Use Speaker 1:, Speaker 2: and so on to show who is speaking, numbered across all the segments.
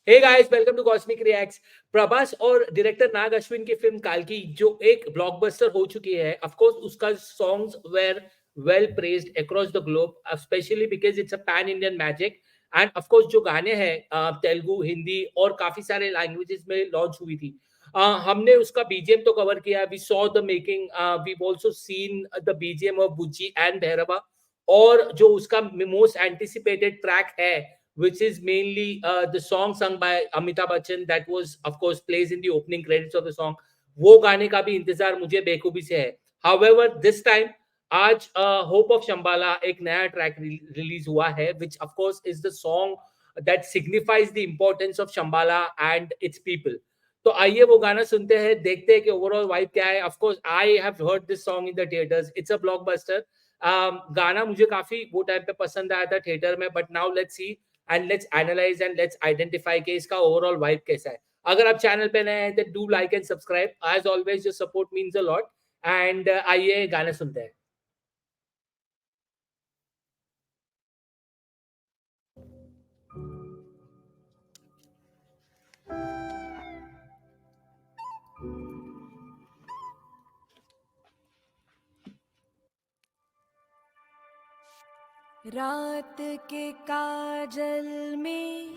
Speaker 1: Hey guys, welcome to cosmic reacts. Prabhas और director नाग अश्विन की film काल्की जो एक ब्लॉकबस्टर हो चुकी है, ऑफ कोर्स उसका songs were well praised across the globe, specially because it's a pan Indian magic. End of course जो गाने हैं तेलुगु, हिंदी और काफी सारे लैंग्वेजेस में लॉन्च हुई थी। हमने उसका बीजीएम तो कवर किया, we saw the making, we also seen the BGM of Bujji and Bhairava. और जो उसका मोस्ट एंटिसिपेटेड ट्रैक है, which is mainly the song sung by Amitabh Bachchan that was of course plays in the opening credits of the song. वो गाने का भी इंतजार मुझे बेखूबी से है। However, this time आज होप ऑफ शंबाला एक नया ट्रैक रिलीज हुआ है, which of course is the song that signifies the importance of Shambhala and its people. तो आइए वो गाना सुनते हैं, देखते हैं कि ओवरऑल वाइब क्या है। Of course I have heard this song in the theatres, it's a blockbuster. गाना मुझे काफी वो टाइम पे पसंद आया था थिएटर में, but now let's see and let's analyse and let's identify कि इसका ओवरऑल वाइब कैसा है। अगर आप चैनल पे नए हैं तो do like and subscribe, as always your support means a lot. And आइए गाने सुनते हैं।
Speaker 2: रात के काजल में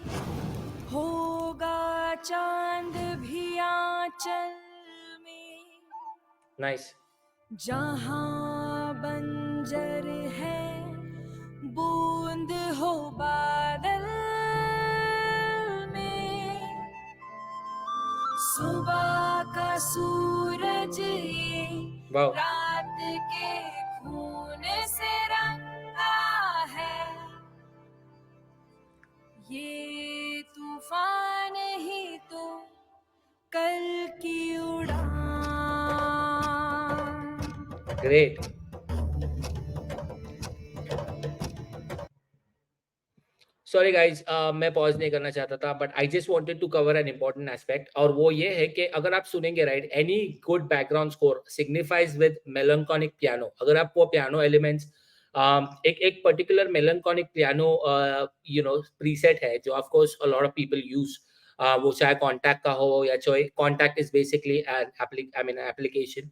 Speaker 2: होगा चांद भी आंचल में,
Speaker 1: नाइस।
Speaker 2: जहां बंजर है बूंद हो बादल में। सुबह का सूरज ये
Speaker 1: वाओ।
Speaker 2: रात के खून से रंगा है, ये तूफान ही तो कल की उड़ान।
Speaker 1: ग्रेट। सॉरी गाइज, मैं पॉज नहीं करना चाहता था, but I just wanted to cover an important aspect, और वो ये है कि अगर आप सुनेंगे right, any good background score signifies with melancholic piano. अगर आप वो पियानो एलिमेंट्स, एक एक पर्टिकुलर मेलंकॉनिक पियानो प्रीसेट है जो of course a lot of people use, वो चाहे कॉन्टैक्ट का हो या चाहे Kontakt is basically an application.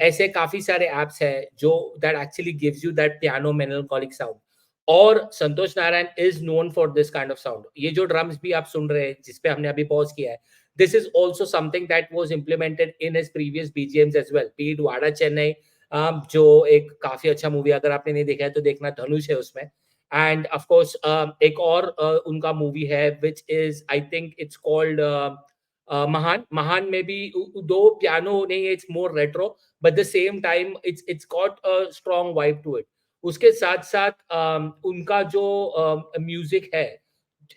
Speaker 1: ऐसे काफी सारे एप्स है जो that actually gives you that piano melancholic sound. और Santhosh Narayanan is known for this kind of sound. ये जो ड्रम्स भी आप सुन रहे हैं जिसपे हमने अभी पॉज किया है, this is also something that was implemented in his previous BGMs as well, be it Vada Chennai, जो एक काफी अच्छा मूवी, अगर आपने नहीं देखा है तो देखना, धनुष है उसमें। एंड ऑफ कोर्स एक और उनका मूवी है which is I think it's called Mahaan. Mahaan में भी दो पियानो नहीं है, it's more retro, but the same time it's got a strong vibe to it. उसके साथ-साथ उनका जो म्यूज़िक है,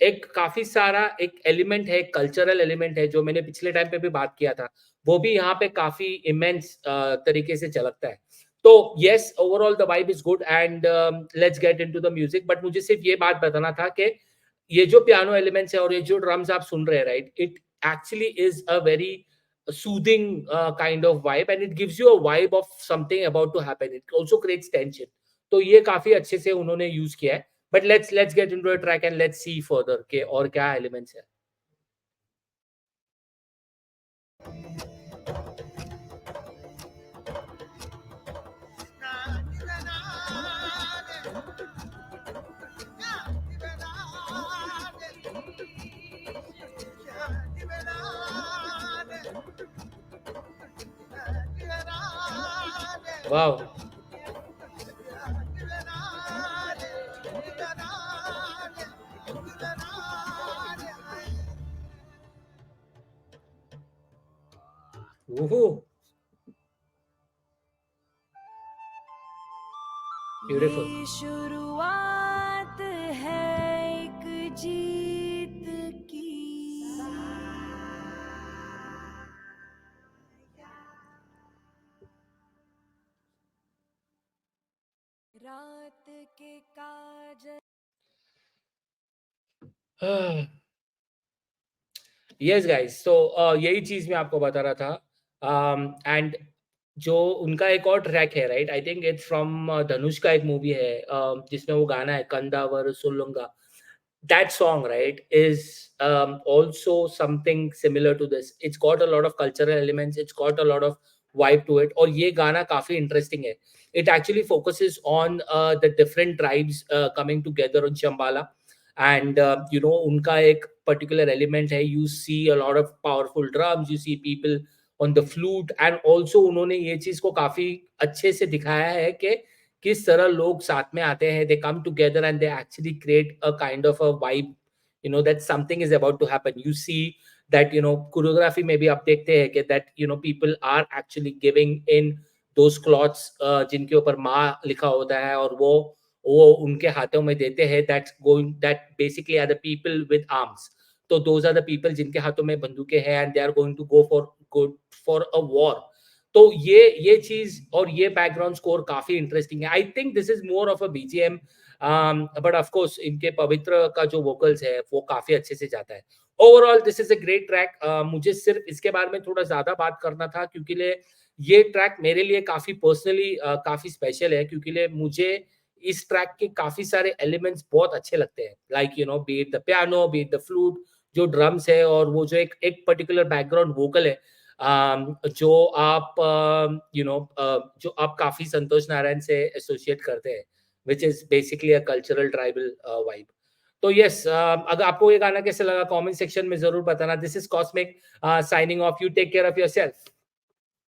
Speaker 1: एक काफ़ी सारा एक एलिमेंट है, कल्चरल एलिमेंट है, जो मैंने पिछले टाइम पे भी बात किया था, वो भी यहाँ पे काफ़ी इमेंस तरीके से झलकता है। तो yes, overall the vibe is good and let's get into the music. But मुझे सिर्फ ये बात बताना था कि ये जो पियानो एलिमेंट्स है और ये जो ड्रम्स आप सुन रहे हैं, right, it actually is a very soothing kind of vibe, and it gives you a vibe of something about to happen. It also creates tension. तो ये काफी अच्छे से उन्होंने यूज किया है। But let's get into the track and let's see further के और क्या एलिमेंट्स है। वाओ। ओहो। ब्यूटीफुल।
Speaker 2: ये शुरुआत है एक जीत की, रात के काजल।
Speaker 1: यस गाइस, तो यही चीज मैं आपको बता रहा था। एंड जो उनका एक और ट्रैक है right, I think it's from Dhanush का एक मूवी है, जिसमें वो गाना है कंदावर सुलुंगा। that song, right, is also something similar to this. It's got a lot of cultural elements, it's got a lot of vibe to it. और ये गाना काफी interesting है. It actually focuses on the different tribes coming together on Shambhala, and उनका एक particular element है. You see a lot of powerful drums, you see people on the flute, and also उन्होंने ये चीज को काफी अच्छे से दिखाया है कि किस तरह लोग साथ में आते हैं, they come together and they actually create a kind of a vibe, that something is about to happen. You see that choreography में भी आप देखते हैं कि that people are actually giving in those clothes जिनके ऊपर माँ लिखा होता है, और वो उनके हाथों में देते हैं. That's going that basically are the people with arms. तो दोज आर द पीपल जिनके हाथों में बंदूकें हैं, and they are going to go for a war. तो ये चीज और ये बैकग्राउंड स्कोर काफी इंटरेस्टिंग है. I think this is more of a BGM, but of course इनके पवित्र का जो वोकल्स है वो काफी अच्छे से जाता है. Overall this is a great track. मुझे सिर्फ इसके बारे में थोड़ा ज्यादा बात करना था क्योंकि ये ट्रैक मेरे लिए काफी पर्सनली काफी स्पेशल है, क्योंकि मुझे इस ट्रैक के काफी सारे एलिमेंट्स बहुत अच्छे लगते हैं. Like B it the piano, B it the flute, जो ड्रम्स है, और वो जो एक पर्टिकुलर बैकग्राउंड वोकल है, जो आप जो आप काफी संतोष नारायण से एसोसिएट करते हैं, which is basically a cultural tribal vibe. तो यस, अगर आपको ये गाना कैसे लगा कमेंट सेक्शन में जरूर बताना. This is cosmic signing off. You take care of yourself.